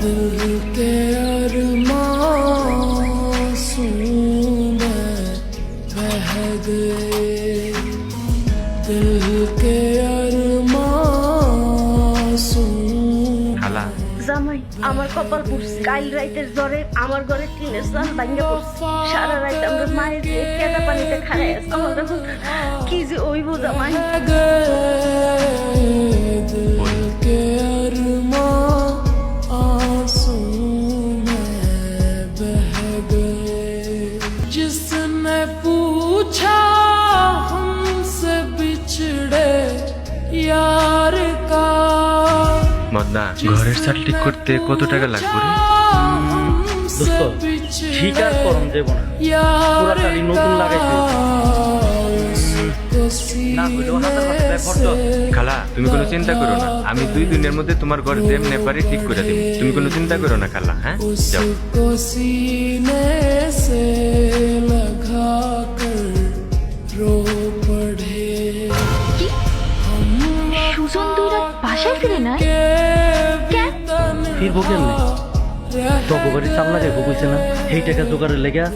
दिल के अरमासूम बह गए दिल के अरमासूम খালা জামাই আমার কপাল পুড়ছে কাল রাইতের জ্বরে আমার ঘরে টিনের চাল ভাঙ্গা পড়ছে সারা রাত আমরা মায়ের দিয়ে কেদা পানিতে খাই আছি আমার এখন কি যে ওইব জামাই दिल के अरमासूम बह गए जिसने पूछा हमसे बिछड़े यार का মদনা ঘরের চাল ঠিক করতে কত টাকা লাগবে রে? দোস্ত ঠিক আর করম দেব না পুরা টালি নতুন লাগাইতে না হইলেও হাজার হাজার টাকা খরচ আছে। খালা তুমি কোনো চিন্তা করো না, আমি 2 দিনের মধ্যে তোমার ঘর যেমনে পারি ঠিক করে দেব। তুমি কোনো চিন্তা করো না খালা। হ্যাঁ যাও। उसको सीने से लगा कर रो पड़े কি সুজন দুই রাত বাসায় ফিরে নাই কেন? ফিরবো কেমনে তগবাড়ি চাল লাগাইবো কইছে না সেই টাকা জোগাড়ের লেগা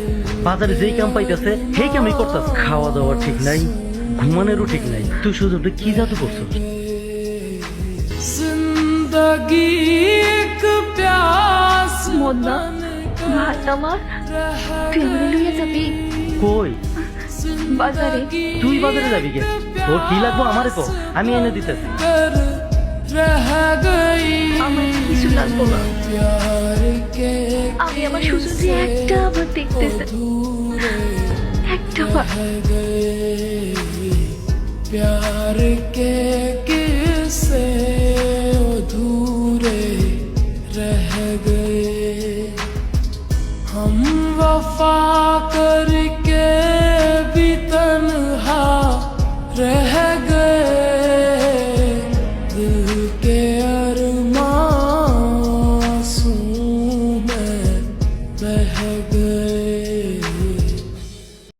বাজারে যেই কাম পাইতেছে সেই কামই করতেছে খাওয়া দাওয়া ঠিক নাই ঘুমানোরও ঠিক নাই তুই সুজনটা কি জাদু করছো जिंदगी एक प्यास মদনা ভাত আমার তুই আমার লইয়া যাবি কই বাজারে তুই বাজারে যাবি কে তোর কি লাগবো আমারে কো আমি এনে দিতেছি कर रह गई আমার কিছু লাগবো না प्यार के আমি আমার সুজনকে একটা আবার দেখতে চাই একটা বার रह गए प्यार के किस्से अधूरे रह गए हम वफा कर